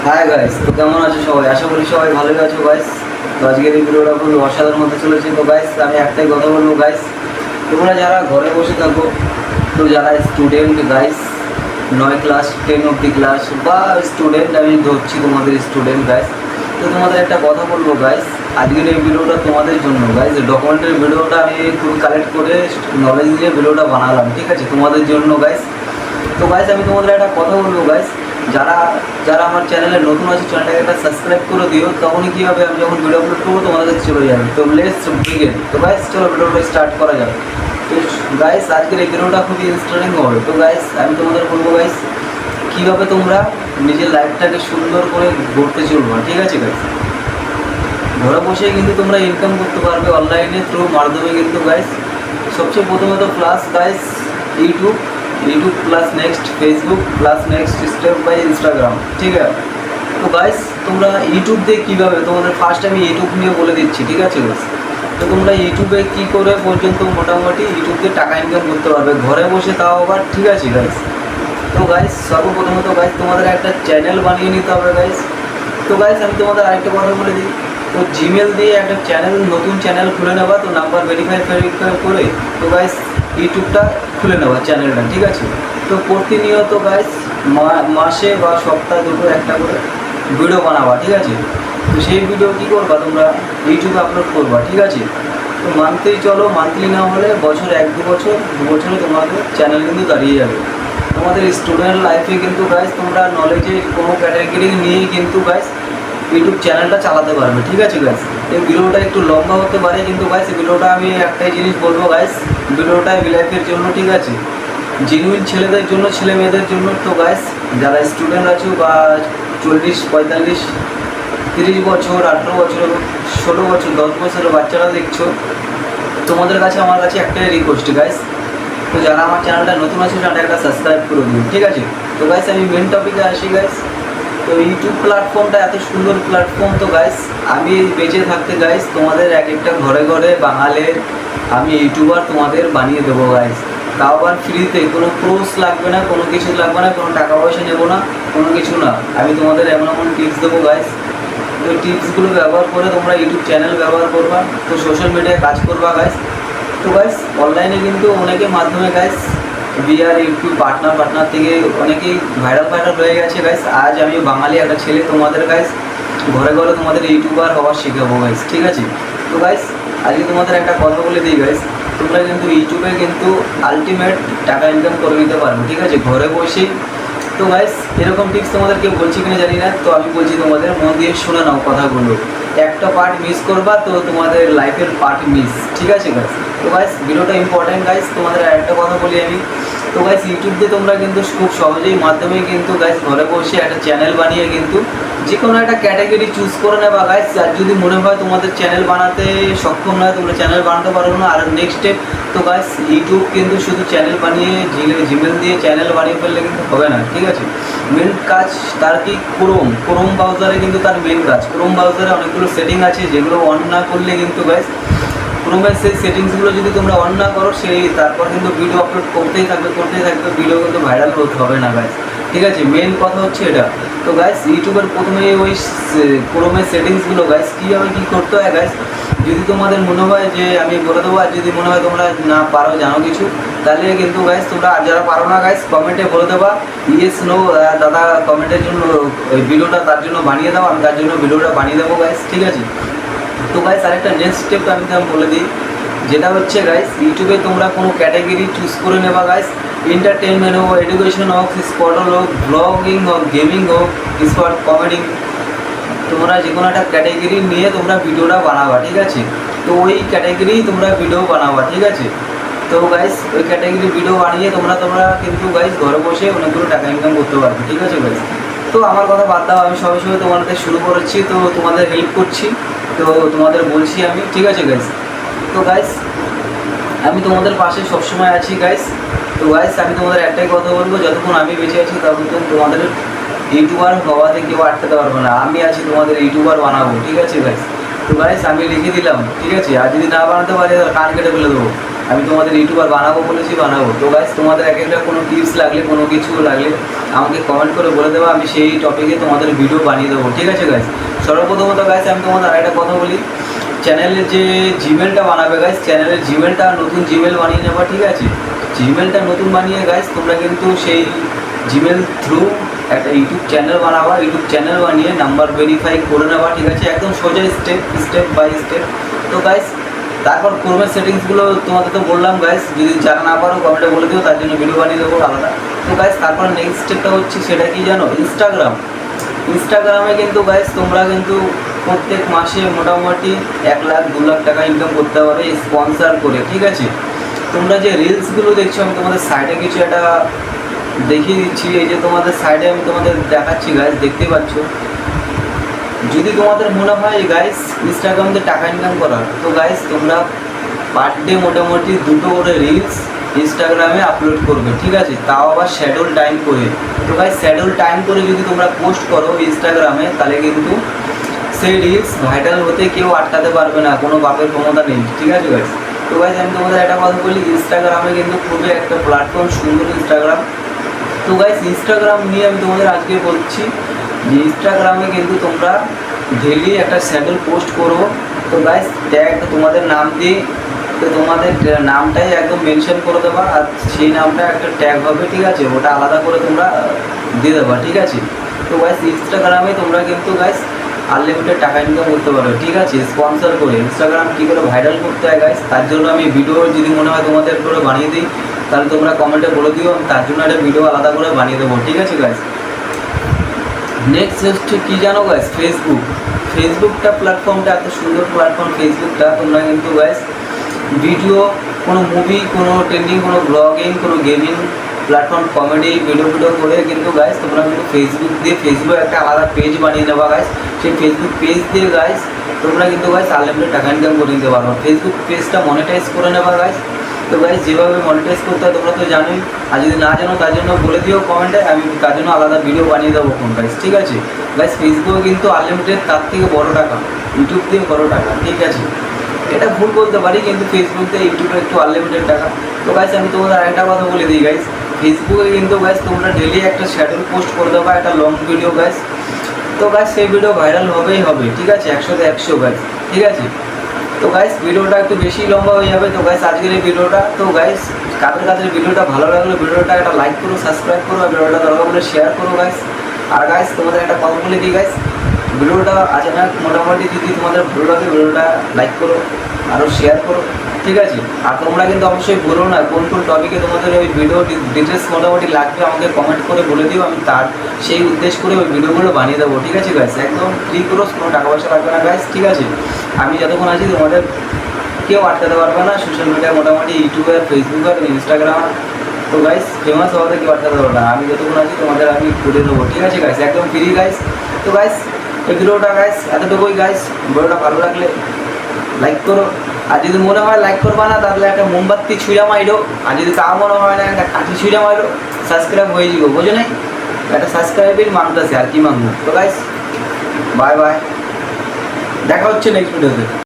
Hi guys, তো কেমন আছো সবাই? আশা করি সবাই ভালোই আছো গাইস। তো আজকের এই ভিডিওটা খুবই অসাধারণ হতে চলেছে। তো গাইস, আমি একটাই কথা বলবো গাইস, তোমরা যারা ঘরে বসে থাকো, তো যারা স্টুডেন্ট গাইস, 9 ক্লাস 10 অব্দি ক্লাস বা স্টুডেন্ট, আমি ধরছি তোমাদের স্টুডেন্ট গাইস। তো তোমাদের একটা কথা বলবো গাইস, আজকের এই ভিডিওটা তোমাদের জন্য গাইস। ডকুমেন্টের ভিডিওটা আমি খুবই কালেক্ট করে নলেজ দিয়ে ভিডিওটা বানালাম, ঠিক আছে, তোমাদের জন্য গাইস। তো গাইস, আমি তোমাদের একটা কথা বলবো গাইস, যারা যারা আমার চ্যানেলে নতুন আছে, চ্যানেলটাকে একটা সাবস্ক্রাইব করে দিও। তখনই কী হবে, আমি যখন ভিডিও আপলোড করবো তোমাদের কাছে চলে যাবে। তো লেটস বিগিন। তো গাইস, চলো ভিডিওটা স্টার্ট করা যাবে। তো গাইস, আজকের এই ভিডিওটা খুবই ইন্টারেস্টিং হবে। তো গাইস, আমি তোমাদের বলবো গাইস, কীভাবে তোমরা নিজের লাইফটাকে সুন্দর করে গড়তে চলবো, ঠিক আছে গাইস। ঘরে বসেই কিন্তু তোমরা ইনকাম করতে পারবে অনলাইনে থ্রু মাধ্যমে কিন্তু গাইস। সবচেয়ে প্রথমত plus guys YouTube, YouTube plus next Facebook plus next step by Instagram, ঠিক আছে। তো গাইস, তোমরা ইউটিউব দিয়ে কীভাবে, তোমাদের ফার্স্ট আমি ইউটিউব নিয়ে বলে দিচ্ছি, ঠিক আছে গাইস। তো তোমরা ইউটিউবে কী করে পর্যন্ত মোটামুটি ইউটিউব দিয়ে টাকা ইনকাম করতে পারবে ঘরে বসে, তাও আবার, ঠিক আছে গাইস। তো গাইস, সর্বপ্রথমত গাইস তোমাদের একটা চ্যানেল বানিয়ে নিতে হবে গাইস। তো গাইস, আমি তোমাদের আরেকটা কথা বলে দিই। তো জিমেল দিয়ে একটা চ্যানেল, নতুন চ্যানেল খুলে নেবা। তো নাম্বার ভেরিফাই করে তো গাইস ইউটিউবটা খুলে নেওয়া চ্যানেলটা, ঠিক আছে। তো প্রতিনিয়ত গাইস মাসে বা সপ্তাহে দুটো একটা করে ভিডিও বানাবা, ঠিক আছে। তো সেই ভিডিও কী করবা, তোমরা ইউটিউবে আপলোড করবা, ঠিক আছে। তো মান্থলি চলো, মান্থলি না হলে বছর 1-2 বছরে তোমাদের চ্যানেল কিন্তু দাঁড়িয়ে যাবে। তোমাদের স্টুডেন্ট লাইফে কিন্তু গাইস তোমরা নলেজে কোনো ক্যাটাগরি নিয়েই কিন্তু গাইস ইউটিউব চ্যানেলটা চালাতে পারবে, ঠিক আছে গাইস। এই ভিডিওটা একটু লম্বা হতে পারে, কিন্তু গাইস এই ভিডিওটা আমি একটাই জিনিস বলবো গাইস, ভিডিওটা লাইফের জন্য, ঠিক আছে, জেনুইন ছেলেদের জন্য, ছেলে মেয়েদের জন্য। তো গাইস, যারা স্টুডেন্ট আছো বা 40, 45, 30 বছর, 18 বছর, 16 বছর, 10 বছরের বাচ্চারা দেখছো, তোমাদের কাছে আমার কাছে একটাই রিকোয়েস্ট গাইস। তো যারা আমার চ্যানেলটা নতুন আছে, চ্যানেলটা একটা সাবস্ক্রাইব করে দিন, ঠিক আছে। তো গাইস, আমি মেন টপিকে আসি গাইস। তো ইউটিউব প্ল্যাটফর্মটা এত সুন্দর প্ল্যাটফর্ম। তো গাইস, আমি বেঁচে থাকতে গাইস তোমাদের এক একটা ঘরে ঘরে বাঙালের আমি ইউটিউবার তোমাদের বানিয়ে দেবো গাইস। তাও আবার ফ্রিতে, কোনো কোর্স লাগবে না, কোনো কিছু লাগবে না, কোনো টাকা পয়সা নেবো না, কোনো কিছু না। আমি তোমাদের এমন এমন টিপস দেবো গাইস। তো টিপসগুলো ব্যবহার করে তোমরা ইউটিউব চ্যানেল ব্যবহার করবা, তো সোশ্যাল মিডিয়ায় কাজ করবা গাইস। তো গাইস, অনলাইনে কিন্তু অনেকের মাধ্যমে গাইস বিআর ইউটিউব পার্টনার থেকে অনেকেই ভাইরাল হয়ে গেছে গাইস। আজ আমি বাঙালি একটা ছেলে তোমাদের গাইস ঘরে ঘরে তোমাদের ইউটিউবার হওয়ার শেখাবো গাইস, ঠিক আছে। তো গাইস, আজকে তোমাদের একটা কথা বলে দিই গাইস, তোমরা কিন্তু ইউটিউবে কিন্তু আলটিমেট টাকা ইনকাম করে নিতে পারবে, ঠিক আছে, ঘরে বসেই। তো গাইস, এরকম টিপস তোমাদের কেউ বলছি কিনা জানি না, তো আমি বলছি, তোমাদের মন দিয়ে শুনে নাও কথাগুলো। একটা পার্ট মিস করবা তো তোমাদের লাইফের পার্ট মিস, ঠিক আছে গাইস। তো গাইস, ভিডিওটা ইম্পর্টেন্ট গাইস, তোমাদের আরেকটা কথা বলি আমি। তো গাইস, ইউটিউব দিয়ে তোমরা কিন্তু খুব সহজেই মাধ্যমে কিন্তু গাইস ঘরে বসে একটা চ্যানেল বানিয়ে কিন্তু যে কোনো একটা ক্যাটাগরি চুজ করে নেবা গাইস। আর যদি মনে হয় তোমাদের চ্যানেল বানাতে সক্ষম নয়, তোমরা চ্যানেল বানাতে পারো না, আর নেক্সট স্টেপ, তো গাইস ইউটিউব কিন্তু শুধু চ্যানেল বানিয়ে জিমেল দিয়ে চ্যানেল বানিয়ে ফেললে কিন্তু হবে না, ঠিক আছে। মেন কাজ তার কি, ক্রোম ব্রাউজারে কিন্তু তার মেন কাজ। ক্রোম ব্রাউজারে অনেকগুলো সেটিং আছে, যেগুলো অন না করলে কিন্তু গাইস ক্রোমের সেই সেটিংসগুলো যদি তোমরা অন না করো, তারপর কিন্তু ভিডিও আপলোড করতেই থাকবে, ভিডিও কিন্তু ভাইরাল হবে না গাইস, ঠিক আছে। মেন কথা হচ্ছে এটা। তো গাইস, ইউটিউবের প্রথমে ওই ক্রোমের সেটিংসগুলো গাইস কীভাবে কী করতে হয় গাইস, যদি তোমাদের মনে হয় যে আমি বলে দেবো, আর যদি মনে হয় তোমরা না পারো, জানো কিছু, তাহলে কিন্তু গাইস তোমরা, আর যারা পারো না গাইস কমেন্টে বলে দেবা ইয়েস নো, দাদা কমেন্টের জন্য ওই ভিডিওটা তার জন্য বানিয়ে দাও, আমি তার জন্য ভিডিওটা বানিয়ে দেবো গাইস, ঠিক আছে। তো গাইস, আরেকটা নেক্সট স্টেপ আমি বলে দিই, যেটা হচ্ছে গাইস, ইউটিউবে তোমরা কোনো ক্যাটাগরি চুজ করে নেবা গাইস। এন্টারটেনমেন্ট হোক, এডুকেশন হোক, স্পট হোক, ব্লগিং হোক, গেমিং হোক, স্পট কমেডি, তোমরা যে কোনো একটা ক্যাটাগরি নিয়ে তোমরা ভিডিওটা বানাবা, ঠিক আছে। তো ওই ক্যাটাগরি তোমরা ভিডিও বানাবা, ঠিক আছে। তো গাইস, ওই ক্যাটাগরি ভিডিও বানিয়ে তোমরা কিন্তু গাইস ঘরে বসে অনেকগুলো টাকা ইনকাম করতে পারবে, ঠিক আছে গাইস। তো আমার কথা বাদ দাও, আমি সবে তোমাদের শুরু করেছি, তো তোমাদের হেল্প করছি, তো তোমাদের বলছি আমি, ঠিক আছে গাইস। তো গাইস, আমি তোমাদের পাশে সবসময় আছি গাইস। তো গাইস, আমি তোমাদের একটাই কথা বলবো, যতক্ষণ আমি বেঁচে আছি ততক্ষণ তোমাদের ইউটিউবার হওয়াতে কেউ আটকাতে পারবে না। আমি আছি, তোমাদের ইউটিউবার বানাবো, ঠিক আছে গাইস। তো গাইস, আমি লিখে দিলাম, ঠিক আছে। আর যদি না বানাতে পারি কান কেটে ফেলে দেবো। আমি তোমাদের ইউটিউবার বানাবো বলেছি, বানাবো। তো গাইস তোমাদের এক একটা কোনো টিপস লাগলে, কোনো কিছু লাগলে আমাকে কমেন্ট করে বলে দেবো, আমি সেই টপিকে তোমাদের ভিডিও বানিয়ে দেবো, ঠিক আছে গাইস। সর্বপ্রথমত গাইস আমি তোমাদের আরেকটা কথা বলি, চ্যানেলের যে জিমেলটা বানাবে গাইস, চ্যানেলের জিমেলটা নতুন জিমেল বানিয়ে নেবা, ঠিক আছে। জিমেলটা নতুন বানিয়ে গাইস তোমরা কিন্তু সেই জিমেল থ্রু একটা ইউটিউব চ্যানেল বানাবা, ইউটিউব চ্যানেল বানিয়ে নাম্বার ভেরিফাই করে নেবা, ঠিক আছে, একদম সোজা স্টেপ বাই স্টেপ। তো গাইস তারপর ক্রোমের সেটিংসগুলো তোমাদের তো বললাম গাইস, যদি জানা না পারো কমেন্টে বলে দিও, তার জন্য ভিডিও বানিয়ে দেবো আলাদা। তো গাইস তারপর নেক্সট স্টেপটা হচ্ছে, সেটা কি জানো, ইনস্টাগ্রামে কিন্তু গাইস তোমরা কিন্তু প্রত্যেক মাসে মোটামুটি 1 লাখ 2 লাখ টাকা ইনকাম করতে পারবে স্পন্সার করে, ঠিক আছে। তোমরা যে রিলসগুলো দেখছো, আমি তোমাদের সাইডে কিছু একটা দেখিয়ে দিচ্ছি, এই যে তোমাদের সাইডে আমি তোমাদের দেখাচ্ছি গাইস, দেখতে পাচ্ছ। যদি তোমাদের মনে হয় গাইস ইনস্টাগ্রাম দিয়ে টাকা ইনকাম করার, তো গাইস তোমরা পার ডে মোটামুটি 2টো করে রিলস ইনস্টাগ্রামে আপলোড করবে, ঠিক আছে, তাও আবার শ্যাডোল টাইম করে। তো গাইস শ্যাডোল টাইম করে যদি তোমরা পোস্ট করো ইনস্টাগ্রামে, তাহলে কিন্তু সেই রিলস ভাইরাল হতে কেউ আটকাতে পারবে না, কোনো বাপের ক্ষমতা নেই, ঠিক আছে গাইস। তো গাইস আমি তোমাদের একটা কথা বলি, ইনস্টাগ্রামে কিন্তু খুবই একটা প্ল্যাটফর্ম, সুন্দর ইনস্টাগ্রাম। তো গাইস ইনস্টাগ্রাম নিয়ে আমি তোমাদের আজকে বলছি যে ইনস্টাগ্রামে কিন্তু তোমরা ডেলি একটা স্যাডেল পোস্ট করো। তো গাইস ট্যাগ তোমাদের নাম দিয়ে, তো তোমাদের নামটাই একদম মেনশন করে দেবা, আর সেই নামটা একটা ট্যাগ হবে, ঠিক আছে, ওটা আলাদা করে তোমরা দিয়ে দেবা, ঠিক আছে। তো গাইস ইনস্টাগ্রামে তোমরা কিন্তু গাইস আনলিমিটেড টাকা ইনকাম করতে পারো, ঠিক আছে, স্পন্সর করে। ইনস্টাগ্রাম কী করে ভাইরাল করতে হয় গাইস, তার জন্য আমি ভিডিও যদি মনে হয় তোমাদের করে বানিয়ে দিই, তাহলে তোমরা কমেন্টে বলে দিও, আমি তার জন্য একটা ভিডিও আলাদা করে বানিয়ে দেবো, ঠিক আছে গাইস। নেক্সট হচ্ছে কী জানো গাইস, ফেসবুকটা প্ল্যাটফর্মটা এত সুন্দর প্ল্যাটফর্ম ফেসবুকটা। তোমরা কিন্তু গাইস ভিডিও, কোনো মুভি, কোনো ট্রেন্ডিং, কোনো ব্লগিং, কোনো গেমিং প্ল্যাটফর্ম, কমেডি ভিডিও করে কিন্তু গাইস তোমরা কিন্তু ফেসবুক একটা আলাদা পেজ বানিয়ে নেবা গাইস। সেই ফেসবুক পেজ দিয়ে গাইস তোমরা কিন্তু গাইস আনলিমিটেড টাকা ইনকাম করে নিতে পারো। ফেসবুক পেজটা মনিটাইজ করে নেবা গাইস। তো গাইস যেভাবে মনিটাইজ করতে হয় তোমরা তো জানোই, আর যদি না জানো তার জন্য বলে দিও কমেন্টে, আমি তার জন্য আলাদা ভিডিও বানিয়ে দেবো কোন গাইস, ঠিক আছে। গাইস ফেসবুকে কিন্তু আনলিমিটেড, তার থেকে বড় টাকা ইউটিউব দিয়ে বড় টাকা, ঠিক আছে। এটা ভুল বলতে পারি, কিন্তু ফেসবুক দিয়ে ইউটিউবে একটু আনলিমিটেড টাকা। তো গাইস আমি তোমাদের আরেকটা কথা বলে দিই গাইস, ফেসবুকে কিন্তু গাইস তোমরা ডেলি একটা শ্যাডোল পোস্ট করে দেবা, একটা লং ভিডিও গাইস। তো গাইস সেই ভিডিও ভাইরাল হবেই হবে, ঠিক আছে, 100তে 100 গাইস, ঠিক আছে। তো গাইস ভিডিওটা একটু বেশি লম্বা হয়ে যাবে। তো গাইস আজকের এই ভিডিওটা, তো গাইস কাদের ভিডিওটা ভালো লাগলো, ভিডিওটা একটা লাইক করো, সাবস্ক্রাইব করো, ভিডিওটা দরকার হলে শেয়ার করো গাইস। আর গাইস তোমাদের একটা কথা বলে দিই গাইস, ভিডিওটা আজ না মোটামুটি যদি তোমাদের ভালো লাগে ভিডিওটা লাইক করো, আরও শেয়ার করো, ঠিক আছে। আর তোমরা কিন্তু অবশ্যই বলো না কোন টপিকে তোমাদের ওই ভিডিও ডিটেলস মোটামুটি লাগবে, আমাকে কমেন্ট করে বলে দিও, আমি তার সেই উদ্দেশ্য করে ওই ভিডিওগুলো বানিয়ে দেবো, ঠিক আছে গাইস। একদম ফ্রি করো, কোনো টাকা পয়সা লাগবে না গাইস, ঠিক আছে। আমি যতক্ষণ আছি তোমাদের কেউ আটকাতে পারবে না, সোশ্যাল মিডিয়া মোটামুটি ইউটিউবে, ফেসবুক আর ইনস্টাগ্রাম, তো গাইস ফেমাস হওয়াতে কেউ আটকাতে পারবে না। আমি যতক্ষণ আছি তোমাদের আমি করে দেবো, ঠিক আছে গাইস, একদম ফ্রি গাইস। তো গাইস এই ভিডিওটা গাইস এতটুকুই গাইস, ভিডিওটা ভালো লাগলে লাইক করো, আর যদি মনে হয় লাইক করবা না তাহলে একটা মোমবাতি ছুঁড়া মাইরো, আর যদি তাও মনে হয় না একটা কাঠি ছুঁড়া মাইরো, সাবস্ক্রাইব হয়ে যাবো, বোঝো নাই, একটা সাবস্ক্রাইবের মানতেছে আর কি মানবো। তো গাইস বাই বাই, দেখা হচ্ছে নেক্সট ভিডিওতে।